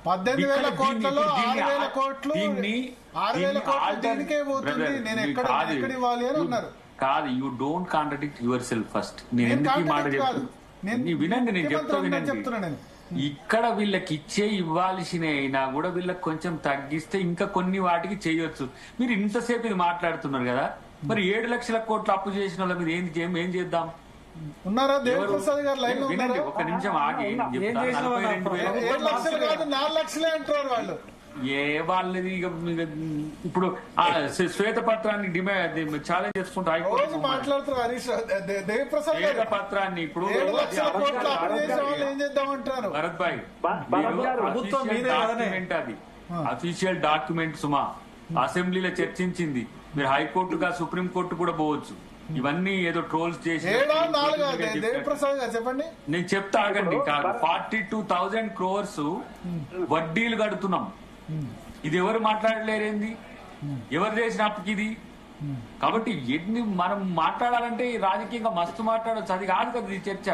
18,000 కోట్లలో 6,000 కోట్లు 6,000 కోట్లు దీనికే పోతుంది. నేను ఎక్కడ ఇవ్వాలి అని అన్నారు. కాదు, you don't contradict your self first. నేను ఎందుకు ఈ మాట చెప్తాను వినండి, నేను చెప్తా వినండి. ఇక్కడ వీళ్ళకి ఇవ్వాల్సిన అయినా కూడా వీళ్ళకి కొంచెం తగ్గిస్తే ఇంకా కొన్ని వాటికి చేయొచ్చు. మీరు ఇంతసేపు ఇది మాట్లాడుతున్నారు కదా, మరి 7 లక్షల కోట్లు అప్పు చేసిన వాళ్ళ మీద ఏం చేద్దాం? ఉన్నారా దేవప్రసాద్ గారు లైన్ లో ఉన్నారా? ఒక్క నిమిషం ఆగి 7 లక్షలు కాదు 4 లక్షలే అంటారు వాళ్ళు. వాళ్ళది ఇప్పుడు శ్వేతపత్రాన్ని ఛాలెంజ్ చేసుకుంటూ హైకోర్టు మాట్లాడుతున్నారు హరీష్ దేవప్రసాద్ పత్రాన్ని ఇప్పుడు ఏం చేద్దామంటారు భరత్ భాయ్, అది అఫీషియల్ డాక్యుమెంట్ సుమా అసెంబ్లీలో చర్చించింది. మీరు హైకోర్టుగా సుప్రీం కోర్టు కూడా పోవచ్చు. ఇవన్నీ ఏదో ట్రోల్స్ చేసి చెప్పండి, నేను చెప్తా ఆగండి. కాదు, 42,000 crores వడ్డీలు కడుతున్నాం. ఇది ఎవరు మాట్లాడలేరేంది? ఎవరు చేసిన అప్పుకి ఇది? కాబట్టి ఎన్ని మనం మాట్లాడాలంటే రాజకీయంగా మస్తు మాట్లాడచ్చు. అది కాదు కదా ఈ చర్చ.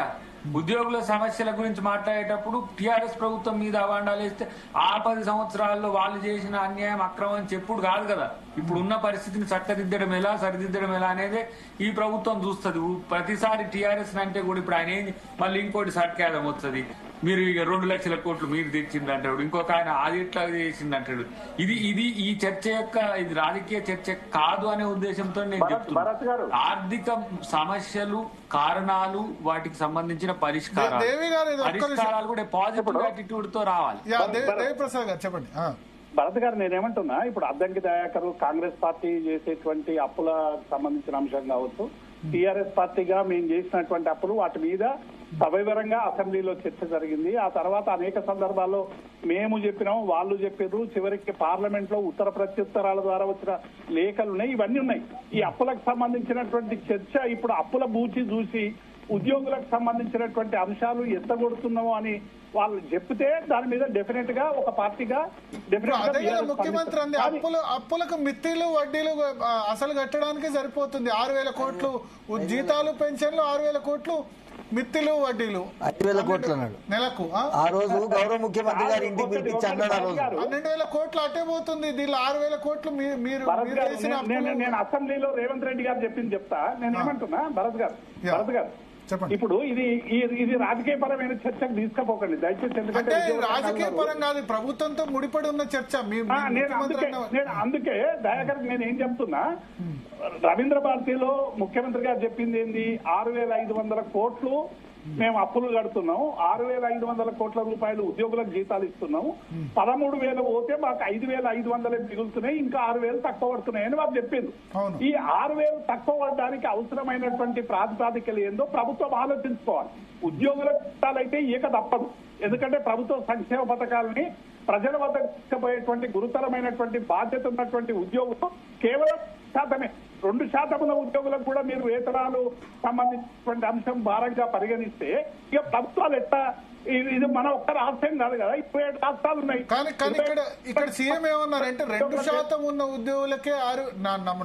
ఉద్యోగుల సమస్యల గురించి మాట్లాడేటప్పుడు టీఆర్ఎస్ ప్రభుత్వం మీద అవాండాలు వేస్తే ఆ 10 సంవత్సరాల్లో వాళ్ళు చేసిన అన్యాయం అక్రమం చెప్పుడు కాదు కదా. ఇప్పుడు ఉన్న పరిస్థితిని చక్కదిద్దడం ఎలా, సరిదిద్దడం ఎలా అనేది ఈ ప్రభుత్వం చూస్తుంది. ప్రతిసారి టీఆర్ఎస్ అంటే కూడా ఇప్పుడు ఆయన ఏంది మళ్ళీ ఇంకోటి సట్కేదం వస్తుంది. మీరు ఇక 2 లక్షల కోట్లు మీరు తెచ్చిందంటాడు, ఇంకొక ఆయన అది ఎట్లా చేసిందంటాడు. ఇది ఈ చర్చ యొక్క ఇది రాజకీయ చర్చ కాదు అనే ఉద్దేశంతో నేను చెప్తున్నాను. ఆర్థిక సమస్యలు, కారణాలు, వాటికి సంబంధించిన పరిష్కారాలు కూడా పాజిటివ్ యాటిట్యూడ్ తో రావాలి. చెప్పండి భరత్ గారు, నేనేమంటున్నా, ఇప్పుడు అద్దంకి దయాకర్ కాంగ్రెస్ పార్టీ చేసేటువంటి అప్పుల సంబంధించిన అంశం కావచ్చు, టీఆర్ఎస్ పార్టీగా మేము చేసినటువంటి అప్పులు, వాటి మీద సవివరంగా అసెంబ్లీలో చర్చ జరిగింది. ఆ తర్వాత అనేక సందర్భాల్లో మేము చెప్పినాం, వాళ్ళు చెప్పారు. చివరికి పార్లమెంట్ లో ఉత్తర ప్రత్యుత్తరాల ద్వారా వచ్చిన లేఖలు ఉన్నాయి, ఇవన్నీ ఉన్నాయి. ఈ అప్పులకు సంబంధించినటువంటి చర్చ ఇప్పుడు అప్పుల బూచి చూసి ఉద్యోగులకు సంబంధించినటువంటి అంశాలు ఎత్తగొడుతున్నాము అని వాళ్ళు చెప్తే దాని మీద డెఫినెట్ గా ఒక పార్టీగా ముఖ్యమంత్రి అంది అప్పులకు మిత్తిలు వడ్డీలు అసలు కట్టడానికి సరిపోతుంది. 6,000 కోట్లు జీతాలు, పెన్షన్లు, 6,000 కోట్లు మిత్తిలు, వడ్డీలు 5,000 కోట్లు అన్నాడు నెలకు. ఆ రోజు గౌరవ ముఖ్యమంత్రి గారు ఇంటికి పిలిపించి అన్నాడు. 12,000 కోట్లు అట్టే పోతుంది. దీనిలో 6,000 కోట్లు మీరు నేను అసెంబ్లీలో రేవంత్ రెడ్డి గారు చెప్పింది చెప్తా. నేను ఏమంటున్నా భరత్ గారు ఇప్పుడు ఇది రాజకీయ పరమైన చర్చకు తీసుకుపోకండి దయచేసి. ఎందుకంటే రాజకీయ పరం కాదు, ప్రభుత్వంతో ముడిపడి ఉన్న చర్చ. నేను అందుకే దయాకర్ నేను ఏం చెప్తున్నా, రవీంద్ర భారతిలో ముఖ్యమంత్రి గారు చెప్పింది ఏంది, 6,500 కోట్లు మేము అప్పులు కడుతున్నాం, 6,500 కోట్ల రూపాయలు ఉద్యోగులకు జీతాలు ఇస్తున్నాం, 13,000 పోతే మాకు 5,500 మిగులుతున్నాయి, ఇంకా 6,000 తక్కువ పడుతున్నాయి అని వాళ్ళు చెప్పింది. ఈ 6,000 తక్కువ పడడానికి అవసరమైనటువంటి ప్రాతిపాదికలు ఏందో ప్రభుత్వం ఆలోచించుకోవాలి. ఉద్యోగుల జీతాలైతే ఇక తప్పదు, ఎందుకంటే ప్రభుత్వ సంక్షేమ పథకాలని ప్రజల వద్ద తీసుకుపోయేటువంటి గురుతరమైనటువంటి బాధ్యత ఉన్నటువంటి ఉద్యోగులు కేవలం శాతమే. 2% ఉన్న ఉద్యోగులకు కూడా మీరు వేతనాలు సంబంధించినటువంటి అంశం భారంగా పరిగణిస్తే ఇక ప్రభుత్వాలు ఎట్లా, ఇది మన ఒక్క రాష్ట్రం కాదు కదా, 27 రాష్ట్రాలు ఉన్నాయి. కానీ ఇక్కడ సీఎం ఏమన్నారంటే 2% ఉన్న ఉద్యోగులకే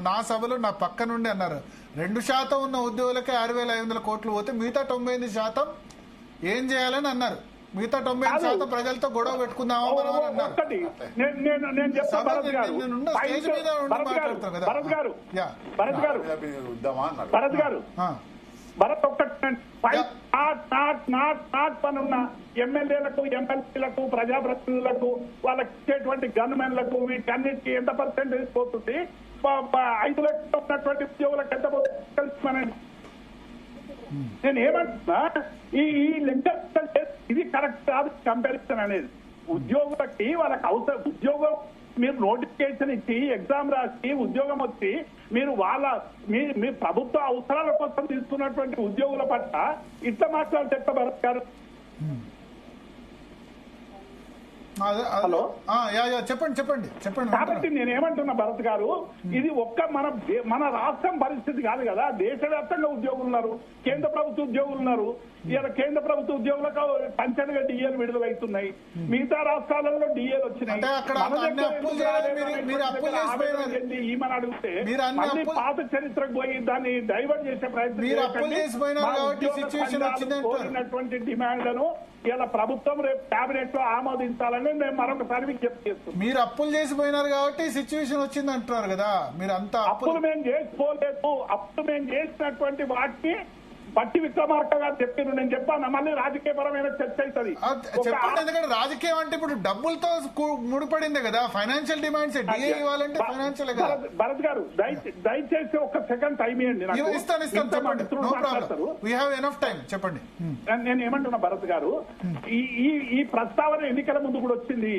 నా సభలో నా పక్క నుండి అన్నారు, 2% ఉన్న ఉద్యోగులకే 6,500 కోట్లు పోతే మిగతా 98% ఏం చేయాలని అన్నారు. మిగతా 98% ప్రజలతో గొడవ పెట్టుకుందామా అన్నారు. పనున్న ఎమ్మెల్యేలకు, ఎమ్మెల్సీలకు, ప్రజాప్రతినిధులకు, వాళ్ళకి ఇచ్చేటువంటి గన్మెన్లకు వీటన్నిటికీ ఎంత పర్సెంటేజ్ పోతుంది, 5 లక్షలు ఉన్నటువంటి ఉద్యోగులకు ఎంత పోతుంది? నేను ఏమంటున్నా, ఈ లెక్క ఇది కరెక్ట్ కాదు కంపారిజన్ అనేది. ఉద్యోగులకి వాళ్ళకి అవసరం, ఉద్యోగం మీరు నోటిఫికేషన్ ఇచ్చి ఎగ్జామ్ రాసి ఉద్యోగం వచ్చి మీరు మీ ప్రభుత్వ అవసరాల కోసం తీసుకున్నటువంటి ఉద్యోగుల పట్ల ఇట్లా మాట్లాడితే భరత్ గారు. హలో, చెప్పండి. కాబట్టి నేనేమంటున్నా భరత్ గారు, ఇది ఒక్క మన రాష్ట్రం పరిస్థితి కాదు కదా, దేశవ్యాప్తంగా ఉద్యోగులు ఉన్నారు, కేంద్ర ప్రభుత్వ ఉద్యోగులు ఉన్నారు. ఇలా కేంద్ర ప్రభుత్వ ఉద్యోగులకు పంచనగా డిఏలు విడుదలవుతున్నాయి, మిగతా రాష్ట్రాలలో డిఏలు వచ్చినాయి. ఈమెను అడిగితే మళ్ళీ పాత చరిత్రకు పోయి దాన్ని డైవర్ట్ చేసే ప్రయత్నం కోరినటువంటి డిమాండ్లను ఇలా ప్రభుత్వం రేపు కేబినెట్ లో ఆమోదించాలని మేము మరొకసారి విజ్ఞప్తి చేస్తున్నాం. మీరు అప్పులు చేసిపోయినారు కాబట్టి సిచ్యువేషన్ వచ్చింది అంటున్నారు కదా. మీరు అంతా అప్పులు మేము చేసుకోలేదు. అప్పుడు మేము చేసినటువంటి వాటిని బట్టి విక్రమార్క గారు చెప్పారు. నేను చెప్పాను మళ్ళీ రాజకీయపరమైన చర్చ అవుతుంది. చెప్పండి, ఎందుకంటే రాజకీయం అంటే ఇప్పుడు డబ్బులతో ముడిపడింది కదా. ఫైనాన్షియల్ డిమాండ్స్ డిఏ ఇవ్వాలంటే ఫైనాన్షియల్ కదా. భరత్ గారు దయచేసి ఒక సెకండ్ టైం ఇవ్వండి. ఇస్తాను చెప్పండి. No problem, we have enough time. చెప్పండి. నేను ఏమంటున్నా భరత్ గారు, ఈ ప్రస్తావన ఎన్నికల ముందు కూడా వచ్చింది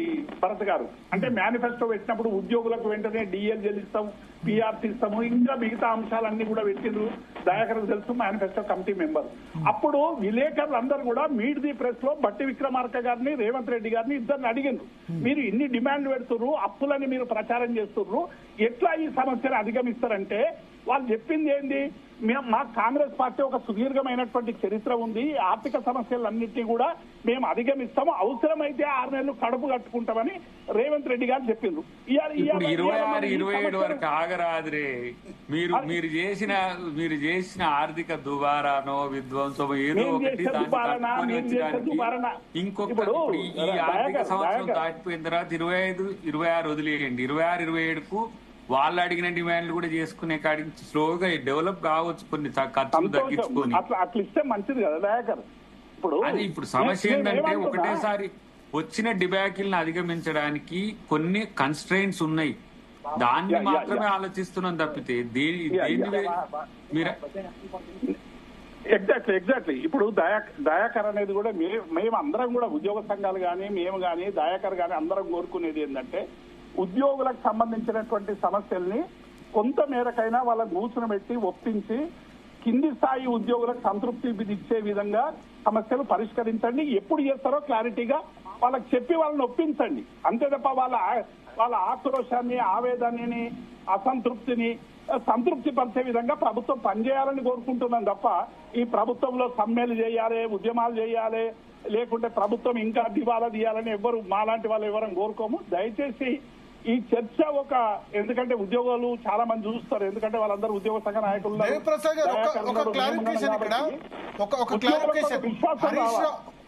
భరత్ గారు. అంటే మేనిఫెస్టో పెట్టినప్పుడు ఉద్యోగులకు వెంటనే డిఎల్ చెల్లిస్తాం, పిఆర్సీ ఇస్తాము, ఇంకా మిగతా అంశాలన్నీ కూడా పెట్టిండ్రు. దయాకర్ తెలుసు, మేనిఫెస్టో కమిటీ మెంబర్. అప్పుడు విలేకరులందరూ కూడా మీట్ ది ప్రెస్ లో బట్టి విక్రమార్క గారిని, రేవంత్ రెడ్డి గారిని ఇద్దరిని అడిగిండ్రు. మీరు ఇన్ని డిమాండ్లు పెడుతున్నారు, అప్పులని మీరు ప్రచారం చేస్తున్నారు, ఎట్లా ఈ సమస్యను అధిగమిస్తారంటే వాళ్ళు చెప్పింది ఏంది, మా కాంగ్రెస్ పార్టీ ఒక సుదీర్ఘమైనటువంటి చరిత్ర ఉంది, ఆర్థిక సమస్యలన్నింటినీ కూడా మేము అధిగమిస్తాము, అవసరమైతే 6 నెలలు కడుపు కట్టుకుంటామని రేవంత్ రెడ్డి గారు చెప్పిండ్రు. 26-27 వరకు ఆగరాదురే. మీరు చేసిన ఆర్థిక దుబారానో విధ్వంసమో ఏదో ఒకటి ఇంకొక ఈ ఆర్థిక సంవత్సరం దాటిపోయిన తర్వాత 25-26 వదిలేయండి. 26-27కు వాళ్ళు అడిగిన డిమాండ్లు కూడా చేసుకునే కాడికి స్లోగా డెవలప్ కావచ్చు, కొన్ని ఖర్చులు తగ్గించుకొని. అట్లా ఇస్తే మంచిది కదా దయాకర్. ఇప్పుడు సమస్య ఏంటంటే ఒకటేసారి వచ్చిన డిబాకిల్ని అధిగమించడానికి కొన్ని కన్స్ట్రైంట్స్ ఉన్నాయి. దాన్ని మాత్రమే ఆలోచిస్తున్నాం తప్పితే ఎగ్జాక్ట్లీ. ఇప్పుడు దయాకర్ అనేది కూడా మేము అందరం కూడా ఉద్యోగ సంఘాలు కానీ మేము కానీ దయాకర్ కానీ అందరం కోరుకునేది ఏంటంటే ఉద్యోగులకు సంబంధించినటువంటి సమస్యల్ని కొంత మేరకైనా వాళ్ళ కూర్చుని పెట్టి ఒప్పించి కింది స్థాయి ఉద్యోగులకు సంతృప్తి ఇచ్చే విధంగా సమస్యలు పరిష్కరించండి. ఎప్పుడు చేస్తారో క్లారిటీగా వాళ్ళకి చెప్పి వాళ్ళని ఒప్పించండి. అంతే తప్ప వాళ్ళ ఆక్రోశాన్ని, ఆవేదనని, అసంతృప్తిని సంతృప్తి పరిచే విధంగా ప్రభుత్వం పనిచేయాలని కోరుకుంటున్నాం తప్ప ఈ ప్రభుత్వంలో సమ్మెలు చేయాలి, ఉద్యమాలు చేయాలి, లేకుంటే ప్రభుత్వం ఇంకా దివాలా తీయాలని ఎవరు మాలాంటి వాళ్ళు ఎవరం కోరుకోము. దయచేసి ఈ చర్చ ఎందుకంటే ఉద్యోగాలు చాలా మంది చూస్తారు, ఎందుకంటే వాళ్ళందరూ ఉద్యోగ సంఘ నాయకులు.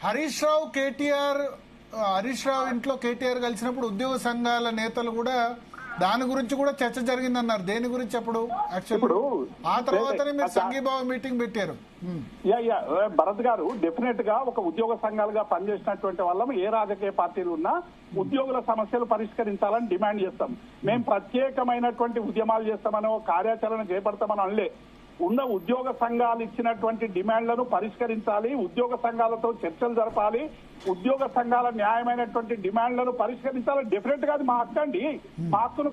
హరీష్ రావు ఇంట్లో కేటీఆర్ కలిసినప్పుడు ఉద్యోగ సంఘాల నేతలు కూడా దాని గురించి కూడా చర్చ జరిగిందన్నారు. దేని గురించి అప్పుడు యాక్చువల్ ఆ తర్వాతనే మీరు సంఘీభావ మీటింగ్ పెట్టారు. భరత్ గారు, డెఫినెట్ గా ఒక ఉద్యోగ సంఘాలుగా పనిచేసినటువంటి వాళ్ళం ఏ రాజకీయ పార్టీలు ఉన్నా ఉద్యోగుల సమస్యలు పరిష్కరించాలని డిమాండ్ చేస్తాం. మేము ప్రత్యేకమైనటువంటి ఉద్యమాలు చేస్తామనో కార్యాచరణ చేపడతామని అనలే. ఉన్న ఉద్యోగ సంఘాలు ఇచ్చినటువంటి డిమాండ్లను పరిష్కరించాలి, ఉద్యోగ సంఘాలతో చర్చలు జరపాలి, ఉద్యోగ సంఘాల న్యాయమైనటువంటి డిమాండ్లను పరిష్కరించాలి. డెఫినెట్ గా అది మా హక్కు అండి. మా హక్కును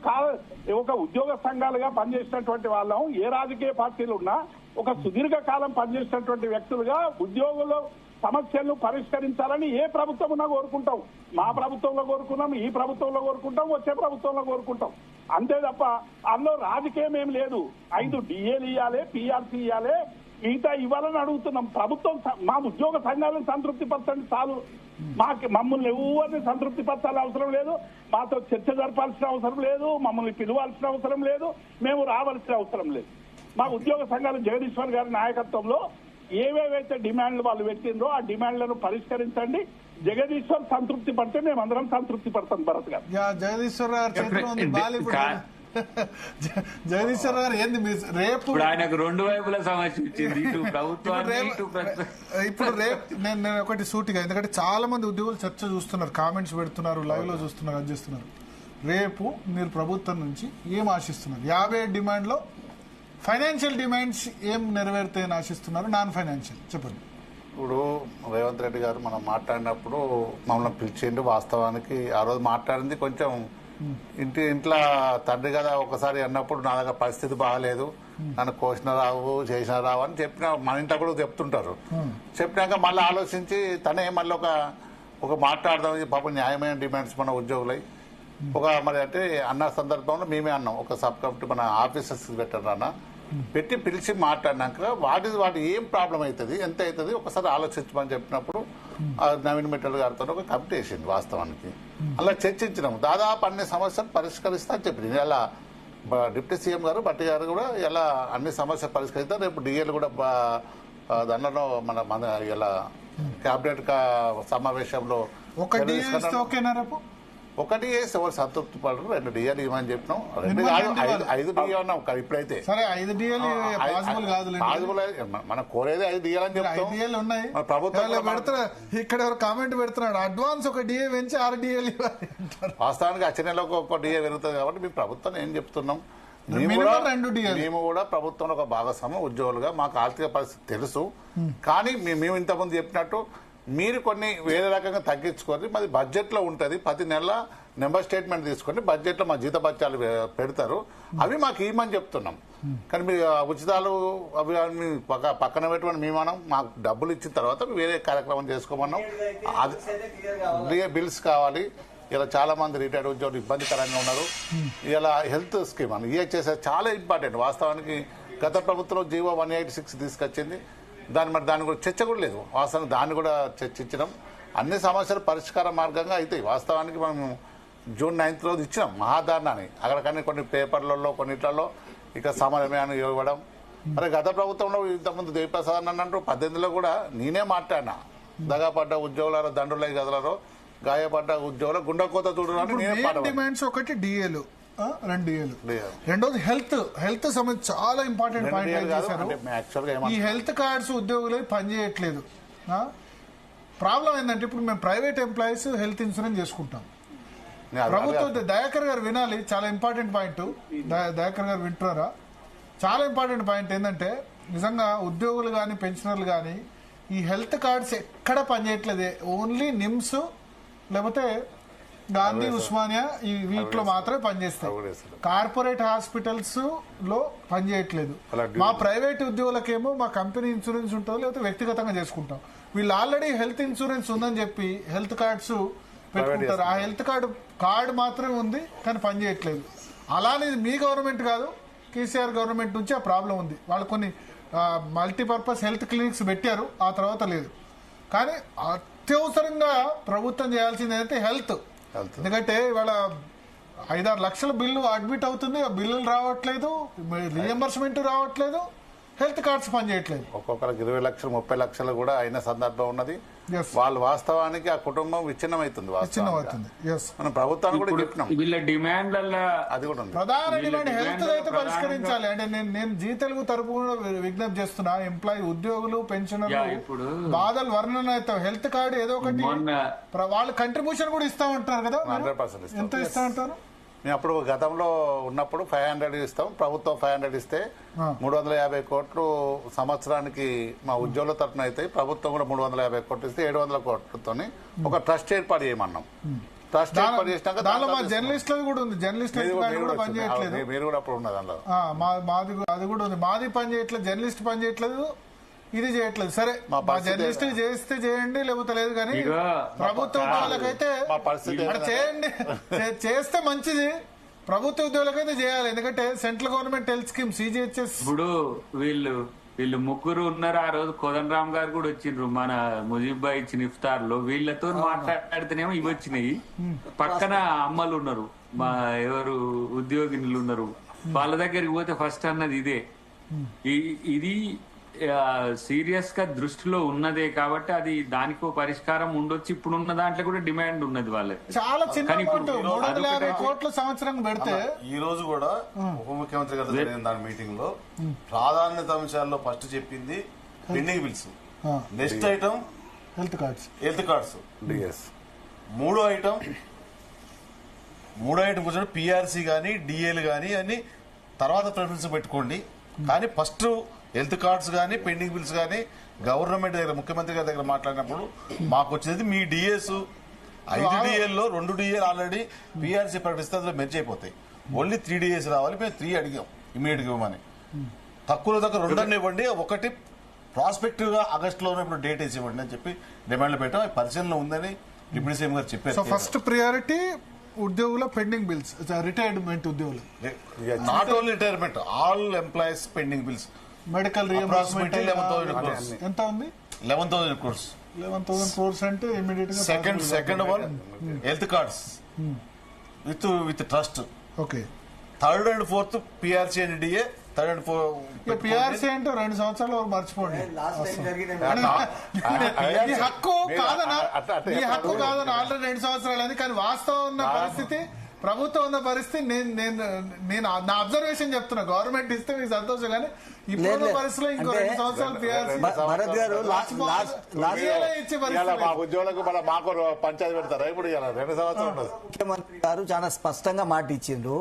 ఒక ఉద్యోగ సంఘాలుగా పనిచేసినటువంటి వాళ్ళం ఏ రాజకీయ పార్టీలు ఉన్నా ఒక సుదీర్ఘకాలం పనిచేసినటువంటి వ్యక్తులుగా ఉద్యోగుల సమస్యలను పరిష్కరించాలని ఏ ప్రభుత్వం ఉన్నా కోరుకుంటాం. మా ప్రభుత్వంలో కోరుకున్నాం, ఈ ప్రభుత్వంలో కోరుకుంటాం, వచ్చే ప్రభుత్వంలో కోరుకుంటాం. అంతే తప్ప అందులో రాజకీయం ఏం లేదు. 5 డిఏలు ఇవ్వాలి, పిఆర్సీ ఇవ్వాలి, మిగతా ఇవ్వాలని అడుగుతున్నాం. ప్రభుత్వం మా ఉద్యోగ సంఘాలను సంతృప్తి పరచండి చాలు. మమ్మల్ని ఎవరిని సంతృప్తి పరచాల్సిన అవసరం లేదు, మాతో చర్చ జరపాల్సిన అవసరం లేదు, మమ్మల్ని పిలవాల్సిన అవసరం లేదు, మేము రావాల్సిన అవసరం లేదు. మా ఉద్యోగ సంఘాలు జగదీశ్వర్ గారి నాయకత్వంలో ఏవేవైతే డిమాండ్లు వాళ్ళు పెట్టిందో ఆ డిమాండ్లను పరిష్కరించండి. జగదీశ్వర్ సంతృప్తి పడితే మేమందరం సంతృప్తి పడతాం. భరత్ గారు, జగదీశ్వర్ గారు జగదీశ్వర్ గారు ఏంది రేపు ఆయనకు 2 వైపుల సమస్య వచ్చింది, ఇటు ప్రభుత్వాన్ని. ఇప్పుడు రేపు నేను ఒకటి సూటిగా, ఎందుకంటే చాలా మంది ఉద్యోగులు చర్చ చూస్తున్నారు, కామెంట్స్ పెడుతున్నారు, లైవ్ లో చూస్తున్నారు, అది చేస్తున్నారు. రేపు మీరు ప్రభుత్వం నుంచి ఏం ఆశిస్తున్నారు? 57 డిమాండ్ లో ఫైనాన్షియల్ డిమాండ్స్ ఏం నెరవేరుతాయని ఆశిస్తున్నారు? నాన్ ఫైనాన్షియల్ చెప్పండి. ఇప్పుడు రేవంత్ రెడ్డి గారు మనం మాట్లాడినప్పుడు మమ్మల్ని పిలిచిండు. వాస్తవానికి ఆ రోజు మాట్లాడింది కొంచెం ఇంట్లో తండ్రి కదా ఒకసారి అన్నప్పుడు నా దగ్గర పరిస్థితి బాగాలేదు, నన్ను కోసిన రావు చేసిన రావు అని చెప్పిన మన ఇంట్లో కూడా చెప్తుంటారు. చెప్పినాక మళ్ళీ ఆలోచించి తనే మళ్ళీ ఒక మాట్లాడదాం, పాపం న్యాయమైన డిమాండ్స్ మన ఉద్యోగులై మరి అంటే అన్న సందర్భంలో మేమే అన్నాం, ఒక సబ్ కమిటీ మన ఆఫీసర్స్ పెట్టారు అన్న పెట్టి పిలిచి మాట్లాడినాక వాటి ఏం ప్రాబ్లం అవుతుంది, ఎంత అవుతుంది ఒకసారి ఆలోచించమని చెప్పినప్పుడు నవీన్ మిట్టల్ గారితో ఒక కమిటీ వేసింది. వాస్తవానికి అలా చర్చించినాము. దాదాపు అన్ని సమస్యలు పరిష్కరిస్తా అని చెప్పింది. ఇలా డిప్యూటీ సీఎం గారు బట్టి గారు కూడా ఇలా అన్ని సమస్యలు పరిష్కరిస్తారు. రేపు డిఏలు కూడా దానిలో మన ఇలా కేబినెట్ సమావేశంలో ఒక డిఏ ఇస్తే ఓకేనా రేపు? ఒకటి వేసి ఎవరు సంతృప్తి పడరు, 2 డిఏలు ఇవ్వమని చెప్పినాం. 2 కాదు, 5 డిఏ ఉన్నాం ఇప్పుడైతే. సరే 5 డిఏలు పాసిబుల్ కాదు, పాసిబుల్ మనం కోరేది 5 డిఏలు అని 5 చెప్తాం. డిఏలు ఉన్నాయి. మన ప్రభుత్వం పెడుతున్నా ఇక్కడ ఎవరు కామెంట్ పెడుతున్నాడు, అడ్వాన్స్ ఒక డిఏ పెంచి 6 డిఏలు ఇవ్వాలి అంటారు. వాస్తవానికి వచ్చే నెలకు ఒక డిఏ పెరుగుతుంది కాబట్టి మేము ప్రభుత్వం ఏం చెప్తున్నాం, మినిమం 2 డిఏలు. మేము కూడా ప్రభుత్వంలో ఒక భాగస్వామ్యం ఉద్యోగులుగా మాకు ఆర్థిక పరిస్థితి తెలుసు. కానీ మేము ఇంతకుముందు చెప్పినట్టు మీరు కొన్ని వేరే రకంగా తగ్గించుకొని మరి బడ్జెట్ లో ఉంటది, ప్రతి నెల నెంబర్ స్టేట్మెంట్ తీసుకొని బడ్జెట్ లో మా జీతభత్యాలు పెడతారు, అవి మాకు ఇవ్వమని చెప్తున్నాం. కానీ మీరు ఉచితాలు అవి పక్కన పెట్టుకుని మేమనం మాకు డబ్బులు ఇచ్చిన తర్వాత వేరే కార్యక్రమం చేసుకోమన్నాం. అది బిల్స్ కావాలి. ఇలా చాలా మంది రిటైర్డ్ ఉద్యోగులు ఇబ్బందికరంగా ఉన్నారు. ఇలా హెల్త్ స్కీమ్ అని ఈహెచ్ఎస్ చాలా ఇంపార్టెంట్. వాస్తవానికి గత ప్రభుత్వం జీవో 186 తీసుకొచ్చింది, దాని కూడా చర్చ కూడా లేదు. వాస్తవానికి దాన్ని కూడా చర్చించడం, అన్ని సమస్యలు పరిష్కార మార్గంగా అవుతాయి. వాస్తవానికి మనం జూన్ 9th రోజు ఇచ్చినాం మహాధారణని, అక్కడికన్నీ కొన్ని పేపర్లలో కొన్నిట్లలో ఇక సమరమేమని ఇవ్వడం. మరి గత ప్రభుత్వంలో ఇంతకుముందు దేవిప్రసాద్ అన్నట్టు 18లో కూడా నేనే మాట్లాడినా, దగాపడ్డ ఉద్యోగుల దండులై గదలరో గాయపడ్డ ఉద్యోగుల గుండెకోత చూడాలని నేనే మాట. డిమాండ్స్ ఒకటి డిఏలు, 2 డిఏలు. రెండోది హెల్త్ సంబంధించి చాలా ఇంపార్టెంట్ పాయింట్ చేశారు. ఈ హెల్త్ కార్డ్స్ ఉద్యోగులు పనిచేయట్లేదు. ప్రాబ్లం ఏంటంటే ఇప్పుడు మేము ప్రైవేట్ ఎంప్లాయీస్ హెల్త్ ఇన్సూరెన్స్ చేసుకుంటాం. ప్రభుత్వం దయాకర్ గారు వినాలి, చాలా ఇంపార్టెంట్ పాయింట్. దయాకర్ గారు వింటున్నారా? చాలా ఇంపార్టెంట్ పాయింట్ ఏంటంటే నిజంగా ఉద్యోగులు కానీ పెన్షనర్లు కానీ ఈ హెల్త్ కార్డ్స్ ఎక్కడ పనిచేయట్లేదే. ఓన్లీ నిమ్స్ లేకపోతే గాంధీ ఉస్మానియా ఈ వీటిలో మాత్రమే పనిచేస్తాయి. కార్పొరేట్ హాస్పిటల్స్ లో పనిచేయట్లేదు. మా ప్రైవేట్ ఉద్యోగులకేమో మా కంపెనీ ఇన్సూరెన్స్ ఉంటుంది, లేకపోతే వ్యక్తిగతంగా చేసుకుంటాం. వీళ్ళు ఆల్రెడీ హెల్త్ ఇన్సూరెన్స్ ఉందని చెప్పి హెల్త్ కార్డ్స్ పెట్టుకుంటారు. ఆ హెల్త్ కార్డు మాత్రమే ఉంది కానీ పనిచేయట్లేదు. అలానే మీ గవర్నమెంట్ కాదు, కేసీఆర్ గవర్నమెంట్ నుంచి ఆ ప్రాబ్లం ఉంది. వాళ్ళు కొన్ని మల్టీపర్పస్ హెల్త్ క్లినిక్స్ పెట్టారు, ఆ తర్వాత లేదు. కానీ అత్యవసరంగా ప్రభుత్వం చేయాల్సింది ఏంటంటే హెల్త్. ఎందుకంటే ఇవాళ 5-6 లక్షల బిల్లు అడ్మిట్ అవుతుంది, ఆ బిల్లులు రావట్లేదు, రియంబర్స్మెంట్ రావట్లేదు, హెల్త్ కార్డ్స్ పనిచేయట్లేదు. ఒక్కొక్కరికి 20 లక్షలు 30 లక్షలు కూడా అయిన సందర్భం ఉన్నది. వాళ్ళు వాస్తవానికి ఆ కుటుంబం విచ్ఛిన్నమవుతుంది. మనం ప్రభుత్వాన్ని కూడా చెప్పినాం వీళ్ళ డిమాండ్ అది కూడా ఉంది. ప్రధాన డిమాండ్ హెల్త్ అయితే పరిష్కరించాలి. అంటే నేను జీ తెలుగు తరపు కూడా విజ్ఞప్తి చేస్తున్నా, ఎంప్లాయీ ఉద్యోగులు పెన్షనర్లు బాధలు వర్ణన అయితే హెల్త్ కార్డు ఏదో ఒకటి వాళ్ళు కంట్రిబ్యూషన్ కూడా ఇస్తామంటారు కదా, 100% ఎంత ఇస్తామంటారు? మేము అప్పుడు గతంలో ఉన్నప్పుడు 500 ఇస్తాం, ప్రభుత్వం 500 ఇస్తే 350 కోట్లు సంవత్సరానికి మా ఉద్యోగుల తరఫున అయితే, ప్రభుత్వం కూడా 350 కోట్లు ఇస్తే 700 కోట్లతో ఒక ట్రస్ట్ ఏర్పాటు చేయమన్నాం. ట్రస్ట్ ఏర్పాటు చేసినాక జర్నలిస్ట్ కూడా ఉంది, జర్నలిస్ట్ పనిచేయట్లేదు. మీరు కూడా అప్పుడు ఉన్న దానిలో మాది అది కూడా ఉంది. మాది పని చేయట్లేదు, జర్నలిస్ట్ పని చేయట్లేదు, ఇది చేయట్లేదు. సరే మా జర్నలిస్ట్ చేస్తే చేయండి, లేకపోతే లేదు. కానీ ప్రభుత్వ ఉద్యోగులకైతే చేయండి, చేస్తే మంచిది. ప్రభుత్వ ఉద్యోగులకైతే చేయాలి. ఎందుకంటే central government health scheme CGHS. ఇప్పుడు వీళ్ళు ముగ్గురు ఉన్నారు. ఆ రోజు కోదండరామ్ గారు కూడా వచ్చిండ్రు మన ముజీబ్ భాయ్ ఇచ్చిన ఇఫ్తార్ లో. వీళ్ళతో మాట్లాడితేనేమో ఇవి వచ్చినాయి. పక్కన అమ్మలు ఉన్నారు, మా ఎవరు ఉద్యోగినులు ఉన్నారు, వాళ్ళ దగ్గరికి పోతే ఫస్ట్ అన్నది ఇదే. ఇది సీరియస్ గా దృష్టిలో ఉన్నదే కాబట్టి అది దానికి పరిష్కారం ఉండొచ్చు. ఇప్పుడున్న దాంట్లో కూడా డిమాండ్ ఉన్నది వాళ్ళకి. చాలా చిన్న 350 కోట్ల సంవత్సరం పెడితే ఈ రోజు కూడా ఉప ముఖ్యమంత్రి గారు జరిగిన దాని మీటింగ్ లో ప్రాధాన్యత అంశాల్లో ఫస్ట్ చెప్పింది pending bills, next item health cards, మూడో ఐటమ్ కూర్చొని PRC గానీ DAలు గానీ అని తర్వాత ప్రిఫరెన్స్ పెట్టుకోండి. కానీ ఫస్ట్ హెల్త్ కార్డ్స్ కానీ పెండింగ్ బిల్స్ కానీ గవర్నమెంట్ దగ్గర ముఖ్యమంత్రి గారి దగ్గర మాట్లాడినప్పుడు మాకు వచ్చేది మీ డిఏస్ 5 DAల్లో 2 DAలు ఆల్రెడీ PRC ప్రకటిస్తే అందులో మెర్జ్ అయిపోతాయి. ఓన్లీ 3 DAs రావాలి. మేము 3 అడిగాం ఇమీడియట్ గా ఇవ్వమని. తక్కువ 2 ఇవ్వండి, ఒకటి ప్రాస్పెక్టివ్ గా ఆగస్టులోనే ఇప్పుడు డేట్ వేసి ఇవ్వండి అని చెప్పి డిమాండ్లు పెట్టాం. పరిశీలనలో ఉందని డిప్యూటీ సీఎం గారు చెప్పారు. ఫస్ట్ ప్రియారిటీ ఉద్యోగుల పెండింగ్ బిల్స్, రిటైర్మెంట్ ఉద్యోగులు, not only retirement, all employees pending bills. Medical reimbursement 11,000 crores. ఎంత ఉంది? 11,000 crores. 11,000 crores అంటే ఇమిడియట్ గా second one health cards with trust. Okay. Third and fourth PRC and DA, third and PRC అంటే 2 సంవత్సరాలు వరకు మర్చిపోండి. ఈ హక్కు కాదనా, ఈ హక్కు కాదనా ఆల్రెడీ 2 సంవత్సరాలు అయింది. కానీ వాస్తవం ఉన్న పరిస్థితి, ప్రభుత్వం ఉన్న పరిస్థితి నేను నా అబ్జర్వేషన్ చెప్తున్నా. గవర్నమెంట్ ఇస్తే మీకు సంతోషం, కానీ ఇప్పుడు పరిస్థితిలో ఇంకో 2 సంవత్సరాలు పిఆర్సీ భరత్ గారు ఇచ్చే పరిస్థితి. మా ఉద్యోగులకు మన మాకు పంచాయతీ పెడతారా ఇప్పుడు? 2 సంవత్సరాలు ఉండదు. ముఖ్యమంత్రి గారు చాలా స్పష్టంగా మాట ఇచ్చిండ్రు.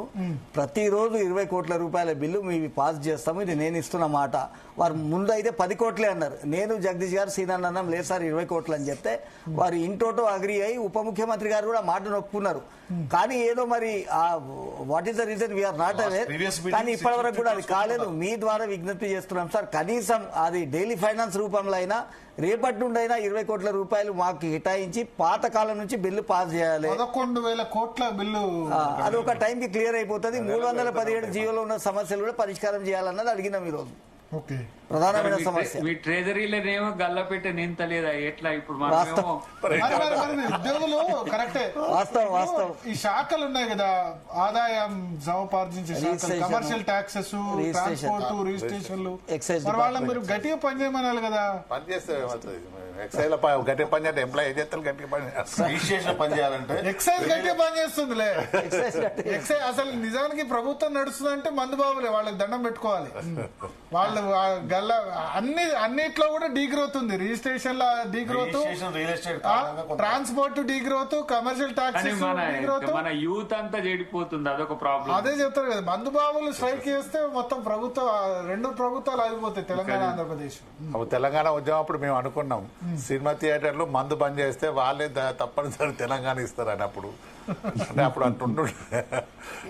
ప్రతిరోజు 20 కోట్ల రూపాయల బిల్లు మేము పాస్ చేస్తాము, ఇది నేను ఇస్తున్న మాట. వారు ముందు అయితే 10 కోట్లే అన్నారు. నేను జగదీష్ గారు సీనియర్ అన్నాం, లేదు సార్ 20 కోట్లు అని చెప్తే వారు ఇంటోటో అగ్రి అయ్యి ఉప ముఖ్యమంత్రి గారు కూడా మాట నొప్పుకున్నారు. కానీ ఏదో మరి what is the reason we are not aware. కానీ ఇప్పటి వరకు కూడా అది కాలేదు. మీ ద్వారా విజ్ఞప్తి చేస్తున్నాం సార్, కనీసం అది డైలీ ఫైనాన్స్ రూపంలో అయినా రేపటి నుండి అయినా 20 కోట్ల రూపాయలు మాకు కేటాయించి పాత కాలం నుంచి బిల్లు పాస్ చేయాలి. 11,000 కోట్ల బిల్లు అది ఒక టైంకి క్లియర్ అయిపోతుంది. 317 జీవోలో ఉన్న సమస్యలు కూడా పరిష్కారం చేయాలన్నది అడిగినాం ఈ రోజు. ఓకే, ప్రధానమైన సమస్య. మీ ట్రెజరీలోనేమో గల్లపెట్టే నింత లేదా ఎట్లా ఇప్పుడు వాస్తవం. ఉద్యోగులు కరెక్టే. వాస్తవం. ఈ శాఖలు ఉన్నాయి కదా, ఆదాయం సముపార్జించే శాఖలు, కమర్షియల్ ట్యాక్సెస్, ట్రాన్స్పోర్ట్, రిజిస్ట్రేషన్లు, మరి వాళ్ళని మీరు గట్టిగా పనిచేయమనాలి కదా. పని చేస్తే ఎక్సైజ్ గట్టిగా పని చేస్తే ఎంప్లాయీ ఏం చేస్తారు? గట్టిగా పని చేస్తారు. రిజిస్ట్రేషన్ పని చేయాలంటే ఎక్సైజ్ గట్టిగా పని చేస్తుందిలే. ఎక్సైజ్ అసలు నిజానికి ప్రభుత్వం నడుస్తుందంటే మందుబాబులే, వాళ్ళకి దండం పెట్టుకోవాలి. వాళ్ళు గల్ల అన్నిట్లో కూడా డీ గ్రోత్ ఉంది. రిజిస్ట్రేషన్ లో degrowth, real estate, transport degrowth, commercial taxes degrowth. మన యూత్ అంతా చెడిపోతుంది, అదొక ప్రాబ్లం. అదే చెప్తారు కదా, మందుబాబులు స్ట్రైక్ చేస్తే మొత్తం ప్రభుత్వం 2 ప్రభుత్వాలు ఆగిపోతాయి, తెలంగాణ ఆంధ్రప్రదేశ్. తెలంగాణ ఉద్యమం అప్పుడు మేము అనుకున్నాం, సినిమా థియేటర్లు మందు బంద్ చేస్తే వాళ్ళే తప్పనిసరి తెలంగాణ ఇస్తారు అని. అప్పుడు అంటే అప్పుడు అంటుండే